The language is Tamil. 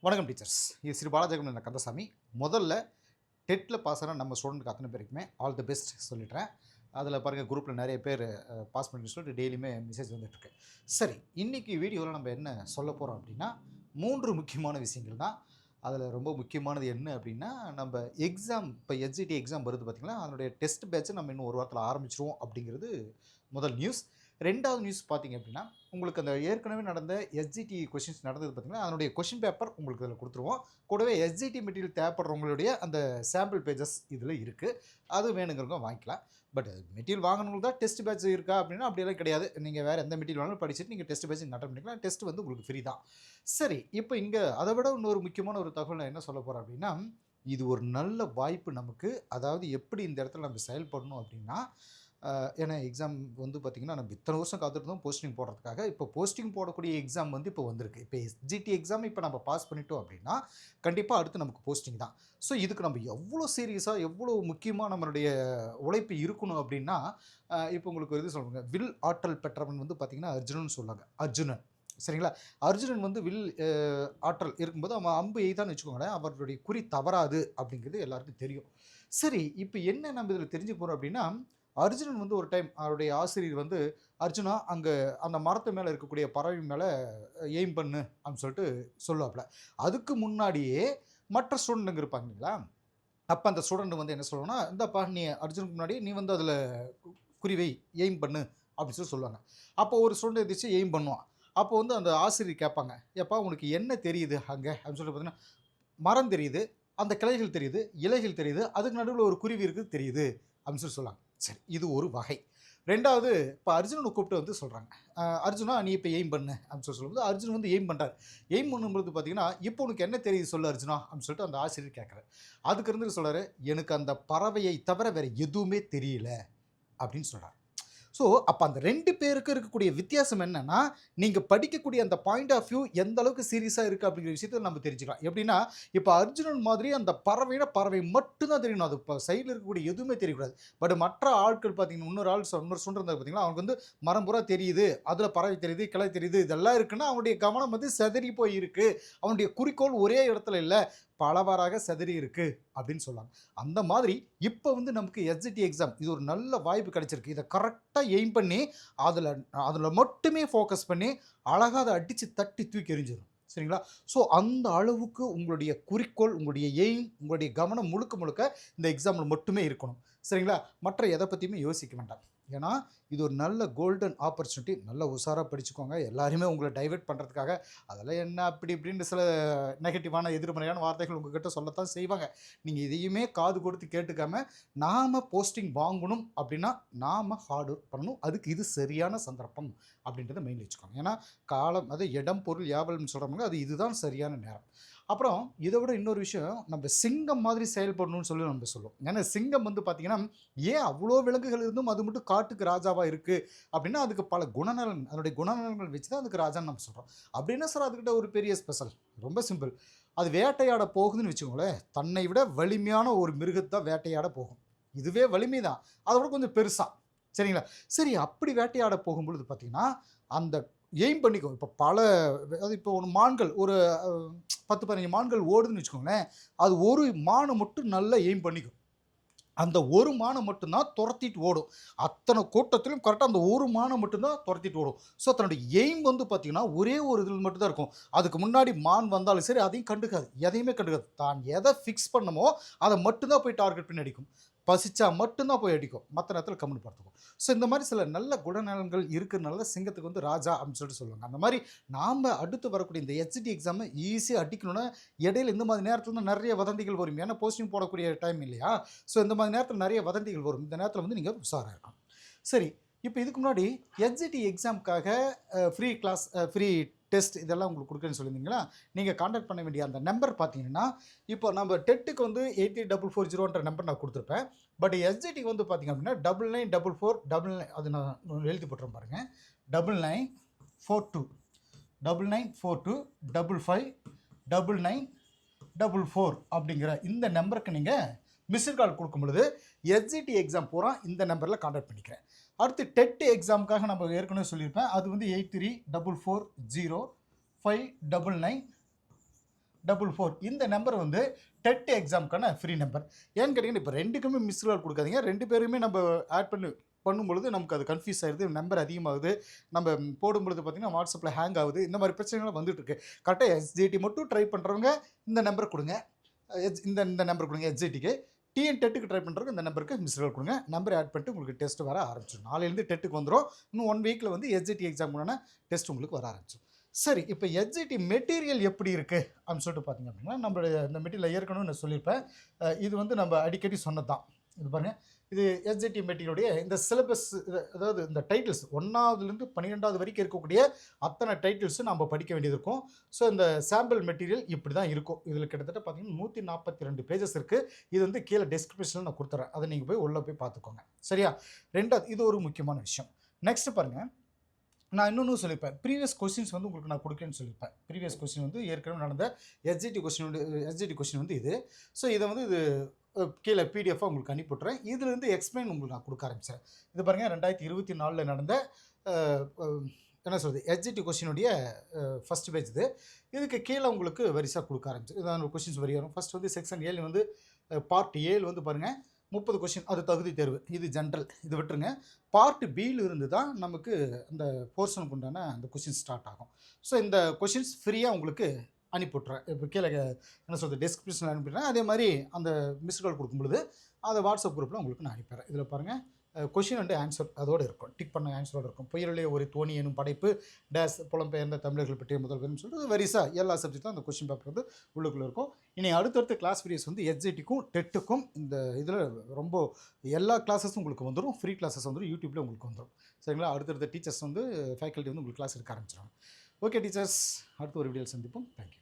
வணக்கம் டீச்சர்ஸ். இது ஸ்ரீ பாலாஜகன் கந்தசாமி. முதல்ல டெட்டில் பாஸ் ஆன நம்ம ஸ்டூடெண்ட்டுக்கு அத்தனை பேருக்குமே ஆல் தி பெஸ்ட் சொல்லிடுறேன். அதில் பாருங்கள், குரூப்பில் நிறைய பேர் பாஸ் பண்ணி சொல்லிட்டு டெய்லியுமே மெசேஜ் வந்துட்டுருக்கு. சரி, இன்றைக்கி வீடியோவில் நம்ம என்ன சொல்ல போகிறோம் அப்படின்னா, 3 முக்கியமான விஷயங்கள் தான். அதில் ரொம்ப முக்கியமானது என்ன அப்படின்னா, நம்ம எக்ஸாம் இப்போ எஸ்ஜிடி எக்ஸாம் வருது பார்த்திங்களா, அதனுடைய டெஸ்ட் பேட்சை நம்ம இன்னும் ஒரு வாரத்தில் ஆரம்பிச்சிருவோம் அப்படிங்கிறது முதல் நியூஸ். 2வது நியூஸ் பார்த்திங்க அப்படின்னா, உங்களுக்கு அந்த ஏற்கனவே நடந்த எஸ்ஜிடி கொஷின்ஸ் நடந்தது பார்த்திங்கன்னா, அதனுடைய கொஷின் பேப்பர் உங்களுக்கு இதில் கொடுத்துருவோம். கூடவே எஸ்ஜிடி மெட்டீரியல் தேவைப்படுறவங்களுடைய அந்த சாம்பிள் பேஜஸ் இதில் இருக்குது. அது வேணுங்கிறவங்க வாங்கிக்கலாம். பட் மெட்டீரியல் வாங்கணுங்களுக்கு தான் டெஸ்ட் பேட்ச் இருக்கா அப்படின்னா அப்படியெல்லாம் கிடையாது. நீங்கள் வேறு எந்த மெட்டீரியல் வேணாலும் படிச்சுட்டு நீங்கள் டெஸ்ட் பேட்ச் அட்டன் பண்ணிக்கலாம். டெஸ்ட் வந்து உங்களுக்கு ஃப்ரீ தான். சரி, இப்போ இங்கே அதை விட இன்னொரு முக்கியமான ஒரு தகவல் நான் என்ன சொல்ல போகிறேன் அப்படின்னா, இது ஒரு நல்ல வாய்ப்பு நமக்கு. அதாவது எப்படி இந்த இடத்துல நம்ம செயல்படணும் அப்படின்னா, ஏன்னா எக்ஸாம் வந்து பார்த்திங்கன்னா, நம்ம இத்தனை வருஷம் காத்துட்ருந்தோம் போஸ்டிங் போடுறதுக்காக. இப்போ போஸ்டிங் போடக்கூடிய எக்ஸாம் வந்து இப்போ வந்திருக்கு. இப்போ எஸ்ஜிடி எக்ஸாம் இப்போ நம்ம பாஸ் பண்ணிட்டோம் அப்படின்னா, கண்டிப்பாக அடுத்து நமக்கு போஸ்டிங் தான். ஸோ இதுக்கு நம்ம எவ்வளோ சீரியஸாக எவ்வளோ முக்கியமாக நம்மளுடைய உழைப்பு இருக்கணும் அப்படின்னா, இப்போ உங்களுக்கு ஒரு இது சொல்லுங்க, வில் ஆற்றல் பெற்றவன் வந்து பார்த்திங்கன்னா அர்ஜுனன் சொல்லுவாங்க. அர்ஜுனன், சரிங்களா? அர்ஜுனன் வந்து வில் ஆற்றல் இருக்கும்போது அவன் அம்பு எய்தான்னு வச்சுக்கோங்களேன், அவருடைய குறி தவறாது அப்படிங்கிறது எல்லாருக்கும் தெரியும். சரி, இப்போ என்ன நம்ம இதில் தெரிஞ்சு போகிறோம் அப்படின்னா, அர்ஜுனன் வந்து ஒரு டைம் அவருடைய ஆசிரியர் வந்து, அர்ஜுனா அங்கே அந்த மரத்து மேலே இருக்கக்கூடிய பறவை மேலே எய்ம் பண்ணு அப்படின்னு சொல்லிட்டு சொல்லுவாப்புல. அதுக்கு முன்னாடியே மற்ற ஸ்டூடெண்ட்டுங்க இருப்பாங்க இல்லைங்களா, அப்போ அந்த ஸ்டூடெண்ட் வந்து என்ன சொல்லுவாங்கன்னா, இந்தாப்பா நீ அர்ஜுனுக்கு முன்னாடி நீ வந்து அதில் குறிவை எய்ம் பண்ணு அப்படின்னு சொல்லி சொல்லுவாங்க. அப்போ ஒரு ஸ்டூடெண்ட் எதிர்த்து எய்ம் பண்ணுவான். அப்போ வந்து அந்த ஆசிரியர் கேட்பாங்க, ஏப்பா உனக்கு என்ன தெரியுது அங்கே அப்படின்னு சொல்லிட்டு பார்த்தீங்கன்னா, மரம் தெரியுது, அந்த கிளைகள் தெரியுது, இலைகள் தெரியுது, அதுக்கு நடுவில் ஒரு குருவி இருக்குது தெரியுது அப்படின்னு சொல்லி சொல்லுவாங்க. சரி, இது ஒரு வகை. 2வது, இப்போ அர்ஜுனனை கூப்பிட்டு வந்து சொல்கிறாங்க, அர்ஜுனா நீ இப்போ எய்ம் பண்ணு அப்படின்னு சொல்லும்போது அர்ஜுன் வந்து எய்ம் பண்ணுறாரு. எய்ம் பண்ணும்போது பார்த்தீங்கன்னா, இப்போ உனக்கு என்ன தெரியுது சொல்லு அர்ஜுனா அப்படின்னு சொல்லிட்டு அந்த ஆசிரியர் கேட்குறாரு. அதுக்கு இருந்து சொல்கிறாரு, எனக்கு அந்த பறவையை தவிர வேறு எதுவுமே தெரியல அப்படின்னு சொல்கிறார். ஸோ அப்போ அந்த 2 பேருக்கு இருக்கக்கூடிய வித்தியாசம் என்னன்னா, நீங்கள் படிக்கக்கூடிய அந்த பாயிண்ட் ஆஃப் வியூ எந்த அளவுக்கு சீரியஸாக இருக்குது அப்படிங்கிற விஷயத்தை நம்ம தெரிஞ்சுக்கலாம். எப்படின்னா, இப்போ அர்ஜுனன் மாதிரி அந்த பறவைனா பறவை மட்டும் தான் தெரியணும். அது இப்போ சைடில் இருக்கக்கூடிய எதுவுமே தெரியக்கூடாது. பட் மற்ற ஆட்கள் பார்த்தீங்கன்னா, இன்னொரு ஸ்டூடெண்ட் இருந்தார் பார்த்தீங்களா, அவனுக்கு வந்து மரம் பூரா தெரியுது, அதில் பறவை தெரியுது, கிளை தெரியுது, இதெல்லாம் இருக்குன்னா அவனுடைய கவனம் வந்து சிதறி போய் இருக்கு. அவனுடைய குறிக்கோள் ஒரே இடத்துல இல்லை, பலவாறாக சிதறி இருக்கு அப்படின்னு சொல்லுவாங்க. அந்த மாதிரி இப்போ வந்து நமக்கு எஸ்ஜிடி எக்ஸாம் இது ஒரு நல்ல வாய்ப்பு கிடைச்சிருக்கு. இதை கரெக்டாக எய்ம் பண்ணி அதில் மட்டுமே ஃபோக்கஸ் பண்ணி அழகாக அதை அடித்து தட்டி தூக்கி எறிஞ்சிடும். சரிங்களா? ஸோ அந்த அளவுக்கு உங்களுடைய குறிக்கோள், உங்களுடைய எய்ம், உங்களுடைய கவனம் முழுக்க முழுக்க இந்த எக்ஸாமில் மட்டுமே இருக்கணும். சரிங்களா? மற்ற எதை பற்றியுமே யோசிக்க வேண்டாம். ஏன்னா இது ஒரு நல்ல கோல்டன் ஆப்பர்ச்சுனிட்டி. நல்லா உஷாராக படிச்சுக்கோங்க. எல்லாருமே உங்களை டைவெர்ட் பண்ணுறதுக்காக அதெல்லாம் என்ன அப்படி இப்படின்னு சில நெகட்டிவான எதிர்மறையான வார்த்தைகள் உங்ககிட்ட சொல்லத்தான் செய்வாங்க. நீங்கள் இதையுமே காது கொடுத்து கேட்டுக்காமல், நாம் போஸ்டிங் வாங்கணும் அப்படின்னா நாம் ஹார்ட் ஒர்க் பண்ணணும். அதுக்கு இது சரியான சந்தர்ப்பம் அப்படின்றத மெயின்ல வச்சுக்கோங்க. ஏன்னா காலம், அது இடம் பொருள் யாவல்னு சொல்கிறவங்க, அது இதுதான் சரியான நேரம். அப்புறம் இதை விட இன்னொரு விஷயம், நம்ம சிங்கம் மாதிரி செயல்படணும்னு சொல்லி நம்ம சொல்லுவோம். ஏன்னா சிங்கம் வந்து பார்த்திங்கன்னா, ஏன் அவ்வளோ விலங்குகள் இருந்தும் அது மட்டும் காட்டுக்கு ராஜாவாக இருக்குது அப்படின்னா, அதுக்கு பல குணநலன், அதனுடைய குணநலன்கள் வச்சு தான் அதுக்கு ராஜான்னு நம்ம சொல்கிறோம். அப்படின்னா சார் அதுக்கிட்ட ஒரு பெரிய ஸ்பெஷல், ரொம்ப சிம்பிள். அது வேட்டையாட போகுதுன்னு வச்சுக்கோங்களேன், தன்னை விட வலிமையான ஒரு மிருகத்தை வேட்டையாட போகும். இதுவே வலிமை தான், அதை விட கொஞ்சம் பெருசாக. சரிங்களா? சரி, அப்படி வேட்டையாட போகும்பொழுது பார்த்திங்கன்னா, அந்த எய்ம் பண்ணிக்கும். இப்போ அதாவது இப்போ ஒரு மான்கள் ஒரு 10, 15 மான்கள் ஓடுதுன்னு வச்சுக்கோங்களேன், அது ஒரு மானை மட்டும் நல்லா எய்ம் பண்ணிக்கும். அந்த ஒரு மானை மட்டும்தான் துரத்திட்டு ஓடும். அத்தனை கூட்டத்திலும் கரெக்டாக அந்த ஒரு மானை மட்டும்தான் துரத்திட்டு ஓடும். ஸோ தன்னுடைய எய்ம் வந்து பார்த்திங்கன்னா, ஒரே ஒரு இதில் மட்டும் தான் இருக்கும். அதுக்கு முன்னாடி மான் வந்தாலும் சரி அதையும் கண்டுக்காது, எதையுமே கண்டுக்காது. தான் எதை ஃபிக்ஸ் பண்ணமோ அதை மட்டும்தான் போய் டார்கெட் பண்ணி அடிக்கும். பசிச்சா மட்டும்தான் போய் அடிக்கும், மற்ற நேரத்தில் கம்முன்னு பார்த்துக்கும். ஸோ இந்த மாதிரி சில நல்ல குணநலன்கள் இருக்கிறதுனால சிங்கத்துக்கு வந்து ராஜா அப்படின்னு சொல்லிட்டு சொல்லுவாங்க. அந்த மாதிரி நாம் அடுத்து வரக்கூடிய இந்த எஸ்ஜிடி எக்ஸாமை ஈஸியாக அடிக்கணும்னா, இடையில இந்த மாதிரி நேரத்தில் வந்து நிறைய வதந்திகள் வரும். ஏன்னா போஸ்டிங் போடக்கூடிய டைம் இல்லையா? ஸோ இந்த மாதிரி நேரத்தில் நிறைய வதந்திகள் வரும். இந்த நேரத்தில் வந்து நீங்கள் உஷாராக இருக்கணும். சரி, இப்போ இதுக்கு முன்னாடி எஸ்ஜிடி எக்ஸாமுக்காக ஃப்ரீ கிளாஸ், ஃப்ரீ டெஸ்ட் இதெல்லாம் உங்களுக்கு கொடுக்குறேன்னு சொல்லியிருந்தீங்களா? நீங்கள் காண்டாக்ட் பண்ண வேண்டிய அந்த நம்பர் பார்த்தீங்கன்னா, இப்போ நம்ம டெட்டுக்கு வந்து 884440 நம்பர் நான் கொடுத்துருப்பேன். பட் எஸ்ஜிடிக்கு வந்து பார்த்திங்க அப்படின்னா 994499, அது நான் எழுதி போட்டுறேன் பாருங்கள். 9942 9942 559944 அப்படிங்கிற இந்த நம்பருக்கு நீங்கள் மிஸ்டு கால் கொடுக்கும் பொழுது எஸ்ஜிடி எக்ஸாம் பூரா இந்த நம்பரில் காண்டாக்ட் பண்ணிக்கிறேன். அடுத்து டெட் எக்ஸாமுக்காக நம்ம ஏற்கனவே சொல்லியிருப்பேன், அது வந்து 83440599 44 இந்த நம்பர் வந்து டெட் எக்ஸாமுக்கான ஃப்ரீ நம்பர். ஏன்னு கேட்டிங்கன்னா இப்போ ரெண்டுக்குமே மிஸ்டு கால் கொடுக்காதீங்க. 2 பேருமே நம்ம ஆட் பண்ணும்பொழுது நமக்கு அது கன்ஃபியூஸ் ஆயிடுது, நம்பர் அதிகமாகுது, நம்ம போடும்பொழுது பார்த்தீங்கன்னா வாட்ஸ்அப்பில் ஹேங் ஆகுது, இந்த மாதிரி பிரச்சனைகள் வந்துட்டு இருக்கு. கரெக்டாக எஸ்ஜிடி மட்டும் ட்ரை பண்ணுறவங்க இந்த நம்பர் கொடுங்க, இந்த நம்பர் கொடுங்க எஸ்ஜிடிக்கு. டிஎன் டெட்டுக்கு ட்ரை பண்ணுறவங்க இந்த நம்பருக்கு மிஸ்டு கால் கொடுங்க. நம்பர் ஆட் பண்ணிட்டு உங்களுக்கு டெஸ்ட் வர ஆரம்பிச்சிடும். நாளையிலேருந்து டெட்டுக்கு வந்துடும். இன்னும் 1 வீக்கில் வந்து எஸ்ஜிடி எக்ஸாமுக்கான டெஸ்ட் உங்களுக்கு வர ஆரம்பிச்சிடும். சரி, இப்போ எஸ்ஜிடி மெட்டீரியல் எப்படி இருக்குது அப்படின்னு சொல்லிட்டு பார்த்தீங்க அப்படின்னா, நம்மளுடைய இந்த மெட்டீரியல் ஏற்கனவே நான் சொல்லியிருப்பேன். இது வந்து நம்ம அடிக்கடி சொன்னது தான். இது பாருங்கள், இது எஸ்ஜிடி மெட்டீரியலுடைய இந்த சிலபஸ், அதாவது இந்த டைட்டில்ஸ் 1ஆவதுலேருந்து 12ஆவது வரைக்கும் இருக்கக்கூடிய அத்தனை டைட்டில்ஸும் நம்ம படிக்க வேண்டியது இருக்கும். ஸோ இந்த சாம்பிள் மெட்டீரியல் இப்படி தான் இருக்கும். இதில் கிட்டத்தட்ட பார்த்தீங்கன்னா 142 பேஜஸ் இருக்குது. இது வந்து கீழே டெஸ்கிரிப்ஷனில் நான் கொடுத்துட்றேன். அதை நீங்கள் போய் உள்ளே போய் பார்த்துக்கோங்க. சரியா? ரெண்டாவது, இது ஒரு முக்கியமான விஷயம். நெக்ஸ்ட் பாருங்கள், நான் இன்னொன்று சொல்லியிருப்பேன். ப்ரீவியஸ் கொஸ்டின்ஸ் வந்து உங்களுக்கு நான் கொடுக்கேன்னு சொல்லியிருப்பேன். ப்ரீவியஸ் கொஸ்டின் வந்து ஏற்கனவே நடந்த எஸ்ஜிடி கொஸ்டின் வந்து இது. ஸோ இதை வந்து இது கீழே பிடிஎஃபாக உங்களுக்கு அனுப்பிவிட்றேன். இதுலேருந்து எக்ஸ்பிளைன் உங்களுக்கு நான் கொடுக்க ஆரம்பித்தேன். இது பாருங்கள், 2024 நடந்த என்ன சொல்கிறது, எஸ்ஜிடி கொஸ்டினுடைய ஃபஸ்ட் பேஜ் இது. இதுக்கு கீழே உங்களுக்கு வரிசையாக கொடுக்க ஆரம்பிச்சு இதான் கொஸ்டின்ஸ் வரி வரும். ஃபஸ்ட் வந்து செக்ஷன் 7 வந்து பார்ட் 7 வந்து பாருங்கள் 30 கொஸ்டின், அது தகுதி தேர்வு, இது ஜென்ரல், இது விட்டுருங்க. பார்ட் பியில் இருந்து தான் நமக்கு அந்த போர்ஷனுக்கு உண்டான அந்த கொஸ்டின் ஸ்டார்ட் ஆகும். ஸோ இந்த கொஸ்டின்ஸ் ஃப்ரீயாக உங்களுக்கு அனுப்பிவிட்றேன். இப்போ கீழே என்ன சொல்கிறது டெஸ்கிரிப்ஷனில் அனுப்பிடுறேன். அதே மாதிரி அந்த மிஸ்டு கால் கொடுக்கும்பொழுது அதை வாட்ஸ்அப் குரூப்பில் உங்களுக்கு நான் அனுப்பிடுறேன். இதில் பாருங்கள், கொஷின் அண்ட் ஆன்சர் அதோடு இருக்கும், டிக் பண்ண ஆன்சரோடு இருக்கும். புயலிலே ஒரு தோணி எனும் படைப்பு டேஸ் புலம்பெயர்ந்த தமிழர்கள் பற்றிய முதல்வர்னு சொல்லிட்டு வரிசா எல்லா சப்ஜெக்டும் அந்த கொஸ்டின் பேப்பர் வந்து உள்ளுக்குள்ளே இருக்கும். இனி அடுத்தடுத்த கிளாஸ் வீடியோஸ் வந்து எஸ்ஜிடிக்கும் டெட்டுக்கும் இந்த இதில் ரொம்ப எல்லா கிளாஸஸும் உங்களுக்கு வந்துடும். ஃப்ரீ கிளாஸஸ் வந்துடும், யூடியூப்பில் உங்களுக்கு வந்துடும். சரிங்களா? அடுத்தடுத்த டீச்சர்ஸ் வந்து ஃபேக்கல்ட்டி வந்து உங்களுக்கு கிளாஸ் எடுக்க ஆரம்பிச்சிடுவாங்க. ஓகே டீச்சர்ஸ், அடுத்த ஒரு வீடியோவில் சந்திப்போம். தேங்க்யூ.